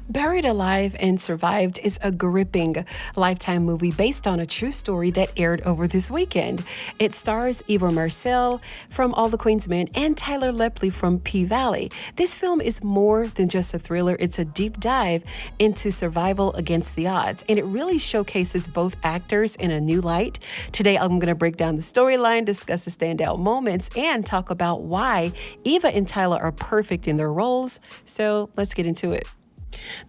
Buried Alive and Survived is a gripping Lifetime movie based on a true story that aired over this weekend. It stars Eva Marcille from All the Queen's Men and Tyler Lepley from P-Valley. This film is more than just a thriller, it's a deep dive into survival against the odds, and it really showcases both actors in a new light. Today, I'm going to break down the storyline, discuss the standout moments, and talk about why Eva and Tyler are perfect in their roles. So let's get into it.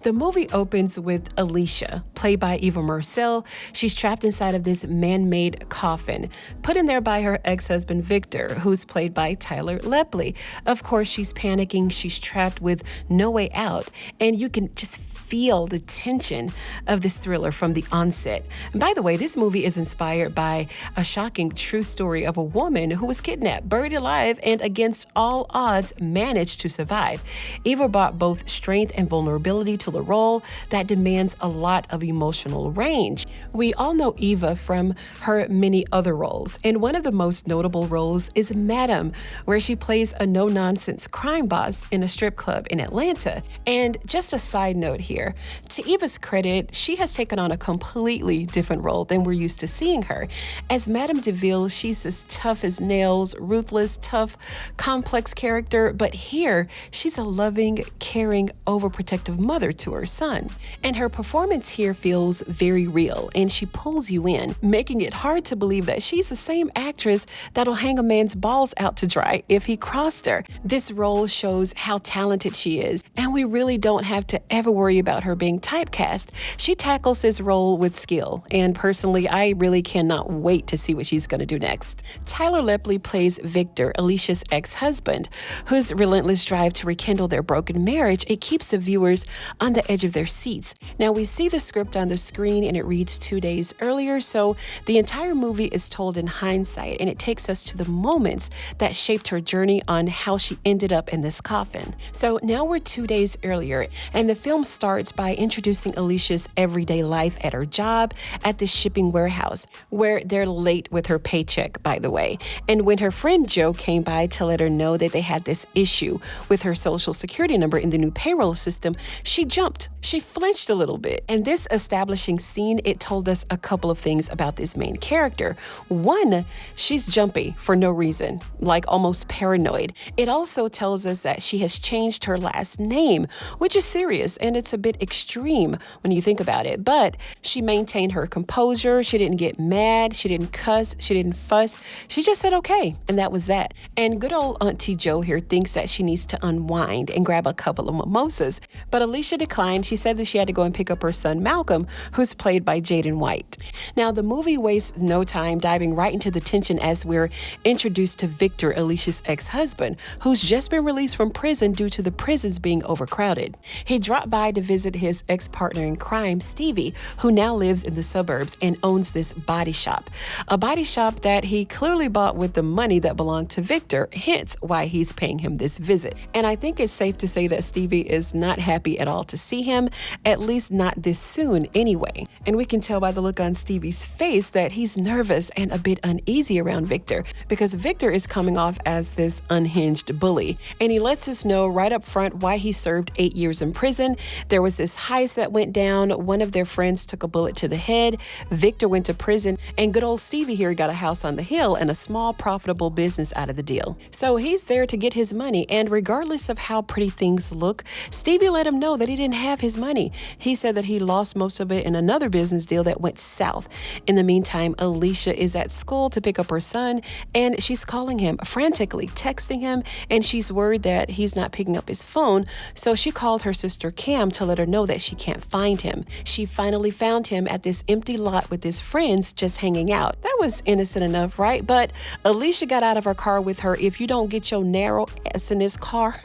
The movie opens with Alicia, played by Eva Marcille. She's trapped inside of this man-made coffin, put in there by her ex-husband Victor, who's played by Tyler Lepley. Of course, she's panicking. She's trapped with no way out, and you can just feel the tension of this thriller from the onset. And by the way, this movie is inspired by a shocking true story of a woman who was kidnapped, buried alive, and against all odds managed to survive. Eva brought both strength and vulnerability to the role that demands a lot of emotional range. We all know Eva from her many other roles, and one of the most notable roles is Madam, where she plays a no-nonsense crime boss in a strip club in Atlanta. And just a side note here, to Eva's credit, she has taken on a completely different role than we're used to seeing her. As Madame DeVille, she's as tough as nails, ruthless, tough, complex character, but here, she's a loving, caring, overprotective mother to her son. And her performance here feels very real, and she pulls you in, making it hard to believe that she's the same actress that'll hang a man's balls out to dry if he crossed her. This role shows how talented she is, and we really don't have to ever worry about her being typecast. She tackles this role with skill, and personally, I really cannot wait to see what she's going to do next. Tyler Lepley plays Victor, Alicia's ex-husband, whose relentless drive to rekindle their broken marriage, it keeps the viewers on the edge of their seats. Now, we see the script on the screen and it reads 2 days earlier, so the entire movie is told in hindsight, and it takes us to the moments that shaped her journey on how she ended up in this coffin. So now we're 2 days earlier, and the film starts by introducing Alicia's everyday life at her job at the shipping warehouse, where they're late with her paycheck, by the way. And when her friend Joe came by to let her know that they had this issue with her social security number in the new payroll system, she jumped. She flinched a little bit. And this establishing scene, it told us a couple of things about this main character. One, she's jumpy for no reason, like almost paranoid. It also tells us that she has changed her last name, which is serious and it's a bit extreme when you think about it. But she maintained her composure. She didn't get mad. She didn't cuss. She didn't fuss. She just said okay, and that was that. And good old Auntie Joe here thinks that she needs to unwind and grab a couple of mimosas. But Alicia declined. She said that she had to go and pick up her son Malcolm, who's played by Jaden White. Now, the movie wastes no time diving right into the tension as we're introduced to Victor, Alicia's ex-husband, who's just been released from prison due to the prisons being overcrowded. He dropped by to visit his ex-partner in crime, Stevie, who now lives in the suburbs and owns this body shop. A body shop that he clearly bought with the money that belonged to Victor, hence why he's paying him this visit. And I think it's safe to say that Stevie is not happy at all to see him, at least not this soon anyway. And we can tell by the look on Stevie's face that he's nervous and a bit uneasy around Victor, because Victor is coming off as this unhinged bully. And he lets us know right up front why he served 8 years in prison. There was this heist that went down. One of their friends took a bullet to the head. Victor went to prison, and good old Stevie here got a house on the hill and a small profitable business out of the deal. So he's there to get his money, and regardless of how pretty things look, Stevie let him know that he didn't have his money. He said that he lost most of it in another business deal that went south. In the meantime, Alicia is at school to pick up her son, and she's calling him frantically, texting him, and she's worried that he's not picking up his phone, so she called her sister Cam to let her know that she can't find him. She finally found him at this empty lot with his friends just hanging out. That was innocent enough, right? But Alicia got out of her car with her "if you don't get your narrow ass in this car"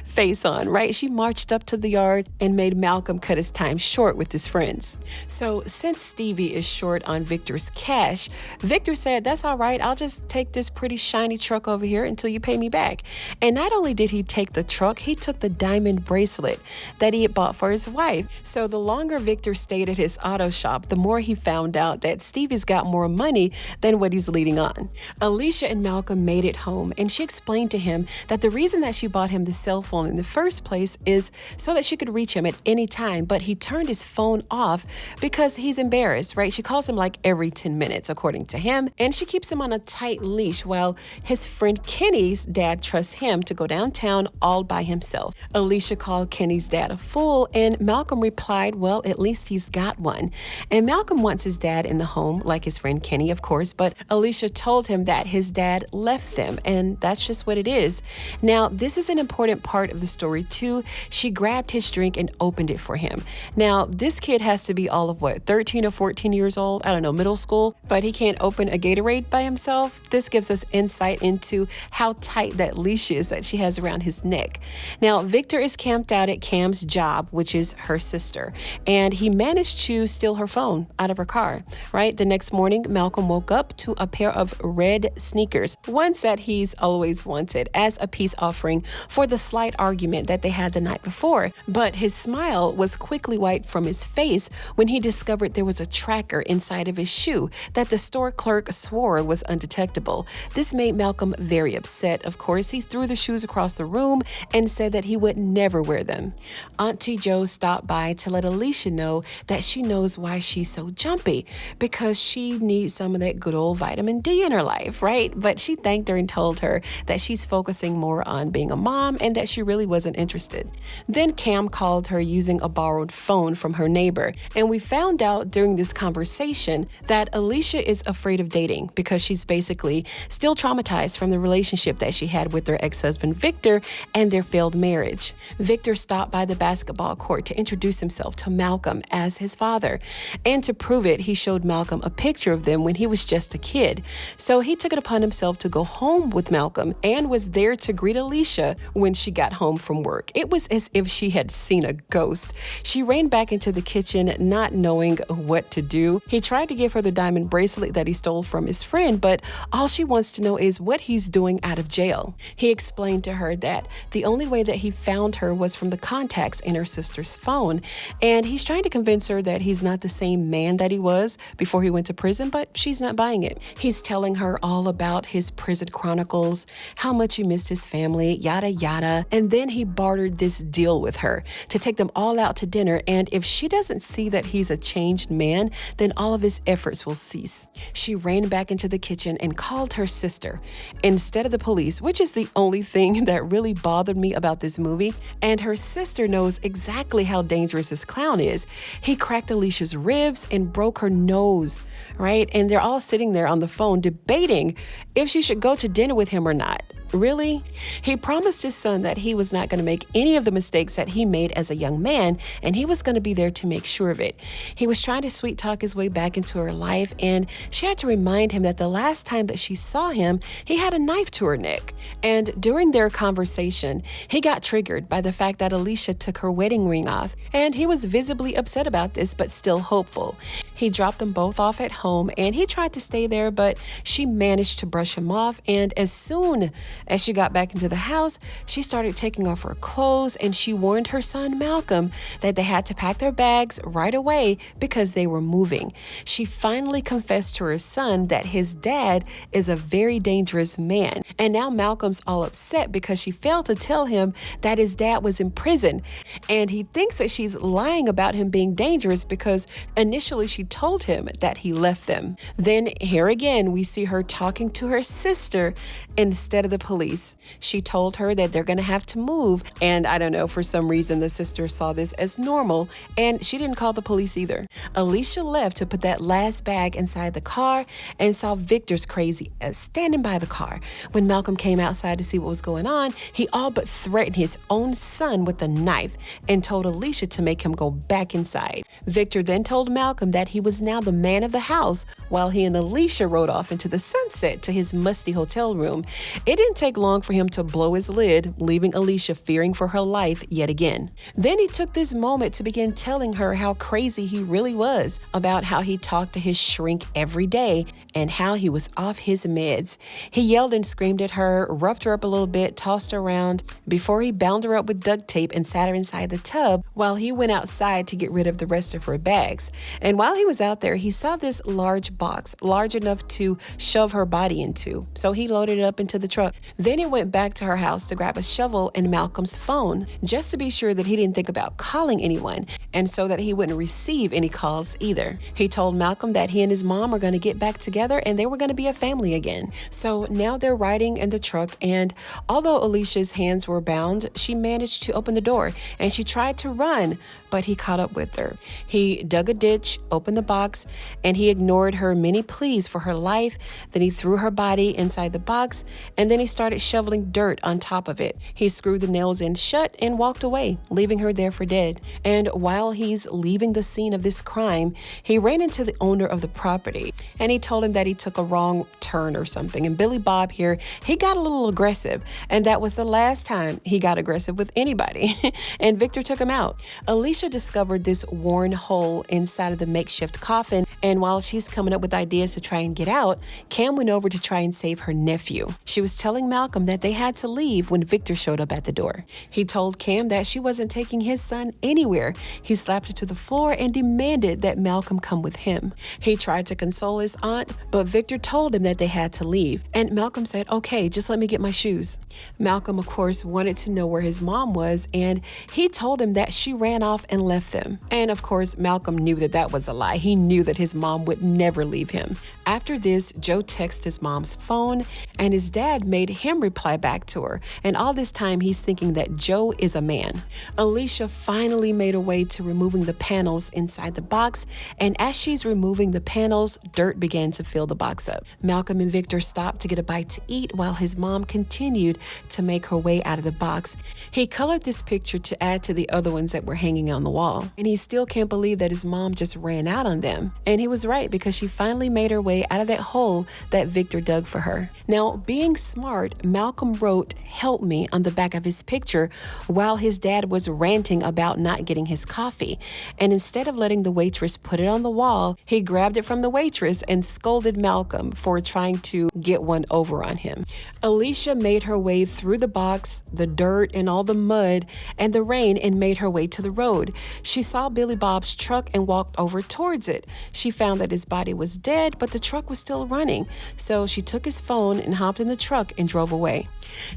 face on, right? She marched up to the yard and made Malcolm cut his time short with his friends. So since Stevie is short on Victor's cash, Victor said, "That's all right. I'll just take this pretty shiny truck over here until you pay me back." And not only did he take the truck, he took the diamond bracelet that he had bought for his wife. So the longer Victor stayed at his auto shop, the more he found out that Stevie's got more money than what he's leading on. Alicia and Malcolm made it home, and she explained to him that the reason that she bought him the cell phone in the first place is so that she could reach him at any time, but he turned his phone off because he's embarrassed, right? She calls him like every 10 minutes, according to him, and she keeps him on a tight leash while his friend Kenny's dad trusts him to go downtown all by himself. Alicia called Kenny's dad a fool, and Malcolm replied, well, at least he's got one. And Malcolm wants his dad in the home, like his friend Kenny, of course, but Alicia told him that his dad left them, and that's just what it is. Now, this is an important part of the story, too. She grabbed his drink and opened it for him. Now, this kid has to be all of 13 or 14 years old? I don't know, middle school, but he can't open a Gatorade by himself. This gives us insight into how tight that leash is that she has around his neck. Now, Victor is camped out at Cam's job, which is her sister, and he managed to steal her phone out of her car, right? The next morning, Malcolm woke up to a pair of red sneakers, ones that he's always wanted, as a peace offering for the slight argument that they had the night before. But his smile was quickly wiped from his face when he discovered there was a tracker inside of his shoe that the store clerk swore was undetectable. This made Malcolm very upset. Of course, he threw the shoes across the room and said that he would never wear them. Auntie Jo stopped by to let Alicia know that she knows why she's so jumpy, because she needs some of that good old vitamin D in her life, right? But she thanked her and told her that she's focusing more on being a mom and that she really wasn't interested. Then Cam called her using a borrowed phone from her neighbor, and we found out during this conversation that Alicia is afraid of dating because she's basically still traumatized from the relationship that she had with her ex-husband Victor and their failed marriage. Victor stopped by the basketball court to introduce himself to Malcolm as his father, and to prove it, he showed Malcolm a picture of them when he was just a kid. So he took it upon himself to go home with Malcolm and was there to greet Alicia when she got home from work. It was as if she had seen a ghost. She ran back into the kitchen, not knowing what to do. He tried to give her the diamond bracelet that he stole from his friend, but all she wants to know is what he's doing out of jail. He explained to her that the only way that he found her was from the contacts in her sister's phone, and he's trying to convince her that he's not the same man that he was before he went to prison, but she's not buying it. He's telling her all about his prison chronicles, how much he missed his family, yada yada, and then he bartered this deal with her to take them all out to dinner, and if she doesn't see that he's a changed man, then all of his efforts will cease. She ran back into the kitchen and called her sister instead of the police, which is the only thing that really bothered me about this movie, and her sister knows exactly how dangerous this clown is. He cracked Alicia's ribs and broke her nose, right? And they're all sitting there on the phone debating if she should go to dinner with him or not. Really? He promised his son that he was not going to make any of the mistakes that he made as a young man, and he was going to be there to make sure of it. He was trying to sweet talk his way back into her life, and she had to remind him that the last time that she saw him, he had a knife to her neck. And during their conversation, he got triggered by the fact that Alicia took her wedding ring off, and he was visibly upset about this, but still hopeful. He dropped them both off at home, and he tried to stay there, but she managed to brush him off, and as soon as she got back into the house, she started taking off her clothes, and she warned her son Malcolm that they had to pack their bags right away because they were moving. She finally confessed to her son that his dad is a very dangerous man. And now Malcolm's all upset because she failed to tell him that his dad was in prison. And he thinks that she's lying about him being dangerous because initially she told him that he left them. Then here again, we see her talking to her sister instead of the police. She told her that they're going to have to move, and I don't know, for some reason the sister saw this as normal, and she didn't call the police either. Alicia left to put that last bag inside the car and saw Victor's crazy ass standing by the car. When Malcolm came outside to see what was going on, he all but threatened his own son with a knife and told Alicia to make him go back inside. Victor then told Malcolm that he was now the man of the house, while he and Alicia rode off into the sunset to his musty hotel room. It didn't take long for him to blow his lid, leaving Alicia fearing for her life yet again. Then he took this moment to begin telling her how crazy he really was, about how he talked to his shrink every day and how he was off his meds. He yelled and screamed at her, roughed her up a little bit, tossed her around, before he bound her up with duct tape and sat her inside the tub while he went outside to get rid of the rest of her bags. And while he was out there, he saw this large box, large enough to shove her body into. So he loaded it up into the truck. Then he went back to her house to grab a shovel and Malcolm's phone, just to be sure that he didn't think about calling anyone, and so that he wouldn't receive any calls either. He told Malcolm that he and his mom are going to get back together and they were going to be a family again. So now they're riding in the truck, and although Alicia's hands were bound, she managed to open the door and she tried to run, but he caught up with her. He dug a ditch, opened the box, and he ignored her many pleas for her life. Then he threw her body inside the box, and then he started shoveling dirt on top of it. He screwed the nails in shut and walked away, leaving her there for dead. And while he's leaving the scene of this crime, he ran into the owner of the property, and he told him that he took a wrong turn or something. And Billy Bob here, he got a little aggressive, and that was the last time he got aggressive with anybody. And Victor took him out. Alicia discovered this worn hole inside of the makeshift coffin, and while she's coming up with ideas to try and get out, Cam went over to try and save her nephew. She was telling Malcolm that they had to leave when Victor showed up at the door. He told Cam that she wasn't taking his son anywhere. He slapped her to the floor and demanded that Malcolm come with him. He tried to console his aunt, but Victor told him that they had to leave. And Malcolm said, "Okay, just let me get my shoes." Malcolm, of course, wanted to know where his mom was, and he told him that she ran off and left them. And of course, Malcolm knew that that was a lie. He knew that his mom would never leave him. After this, Joe texted his mom's phone, and his dad made him reply back to her. And all this time, he's thinking that Joe is a man. Alicia finally made a way to removing the panels inside the box, and as she's removing the panels, dirt began to fill the box up. Malcolm and Victor stopped to get a bite to eat while his mom continued to make her way out of the box. He colored this picture to add to the other ones that were hanging on the wall, and he still can't believe that his mom just ran out on them. And he was right, because she finally made her way out of that hole that Victor dug for her. Now, being smart, Malcolm wrote "help me" on the back of his picture while his dad was ranting about not getting his coffee. And instead of letting the waitress put it on the wall, he grabbed it from the waitress and scolded Malcolm for trying to get one over on him. Alicia made her way through the box, the dirt, and all the mud and the rain, and made her way to the road. She saw Billy Bob's truck and walked over towards it. She found that his body was dead, but the truck was still running. So she took his phone and hopped in the truck and drove away.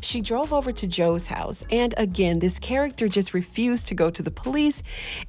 She drove over to Joe's house, and again, this character just refused to go to the police,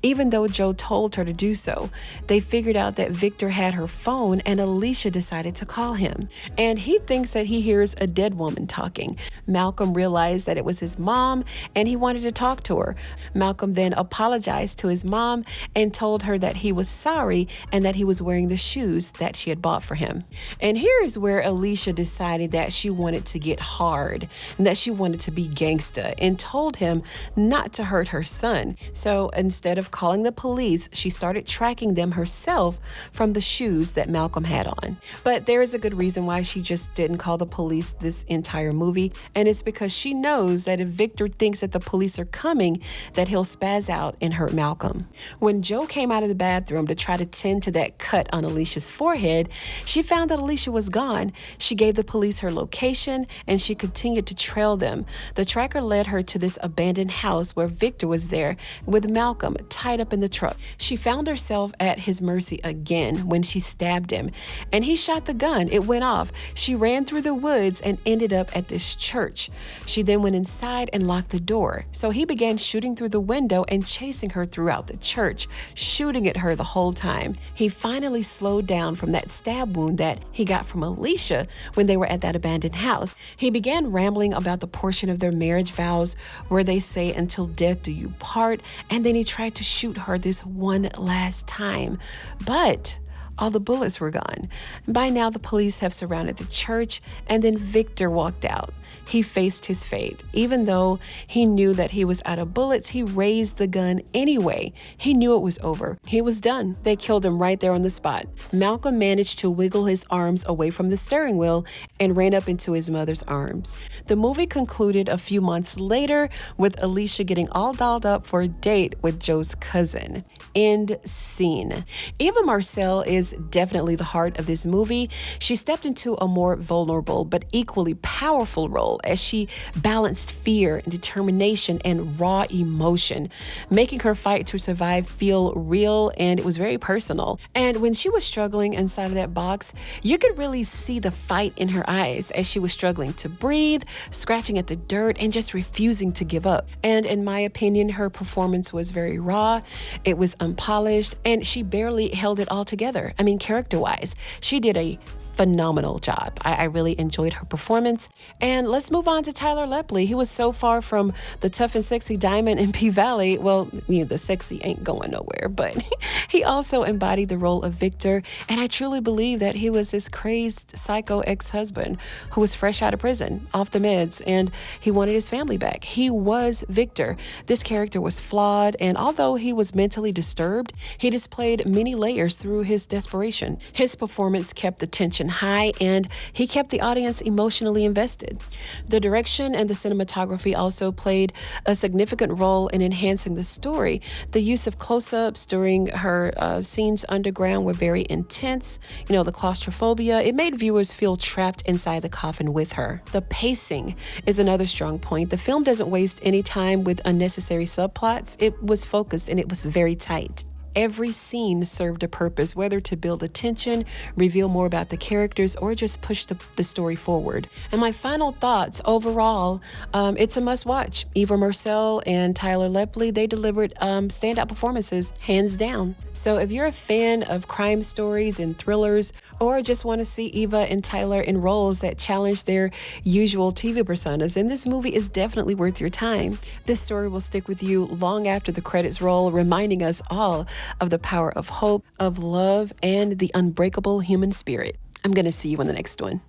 even though Joe told her to do so. They figured out that Victor had her phone, and Alicia decided to call him. And he thinks that he hears a dead woman talking. Malcolm realized that it was his mom, and he wanted to talk to her. Malcolm then apologized to his mom and told her that he was sorry and that he was wearing the shoes that she had bought for him. And here is where Alicia decided that she wanted to get hard and that she wanted to be gangsta, and told him not to hurt her son. So instead of calling the police, she started tracking them herself from the shoes that Malcolm had on. But there is a good reason why she just didn't call the police this entire movie, and it's because she knows that if Victor thinks that the police are coming, that he'll spaz out and hurt Malcolm. When Joe came out of the bathroom to try to tend to that cut on Alicia's forehead, she found that Alicia was gone. She gave the police her location, and she continued to trail them. The tracker led her to this abandoned house where Victor was there with Malcolm tied up in the truck. She found herself at his mercy again when she stabbed him, and he shot the gun. It went off. She ran through the woods and ended up at this church. She then went inside and locked the door. So he began shooting through the window and chasing her throughout the church, shooting at her the whole time. He finally slowed down from that stab wound that he got from Alicia when they were at that abandoned house. He began rambling about the portion of their marriage vows where they say, "Until death do you part," and then he tried to shoot her this one last time. But all the bullets were gone. By now, the police have surrounded the church, and then Victor walked out. He faced his fate. Even though he knew that he was out of bullets, he raised the gun anyway. He knew it was over. He was done. They killed him right there on the spot. Malcolm managed to wiggle his arms away from the steering wheel and ran up into his mother's arms. The movie concluded a few months later with Alicia getting all dolled up for a date with Joe's cousin. end scene. Eva Marcille is definitely the heart of this movie. She stepped into a more vulnerable but equally powerful role as she balanced fear and determination and raw emotion, making her fight to survive feel real, and it was very personal. And when she was struggling inside of that box, you could really see the fight in her eyes as she was struggling to breathe, scratching at the dirt, and just refusing to give up. And in my opinion, her performance was very raw, it was unpolished, and she barely held it all together. I mean, character-wise, she did a phenomenal job. I really enjoyed her performance. And let's move on to Tyler Lepley. He was so far from the tough and sexy Diamond in P-Valley. Well, the sexy ain't going nowhere, but he also embodied the role of Victor. And I truly believe that he was this crazed psycho ex-husband who was fresh out of prison, off the meds, and he wanted his family back. He was Victor. This character was flawed, and although he was mentally disturbed, he displayed many layers through his desperation. His performance kept the tension high, and he kept the audience emotionally invested. The direction and the cinematography also played a significant role in enhancing the story. The use of close-ups during her scenes underground were very intense. The claustrophobia, it made viewers feel trapped inside the coffin with her. The pacing is another strong point. The film doesn't waste any time with unnecessary subplots. It was focused and it was very tight. Every scene served a purpose, whether to build the tension, reveal more about the characters, or just push the story forward. And my final thoughts, overall, it's a must-watch. Eva Marcille and Tyler Lepley, they delivered standout performances, hands down. So if you're a fan of crime stories and thrillers, or just want to see Eva and Tyler in roles that challenge their usual TV personas, then this movie is definitely worth your time. This story will stick with you long after the credits roll, reminding us all of the power of hope, of love, and the unbreakable human spirit. I'm going to see you in the next one.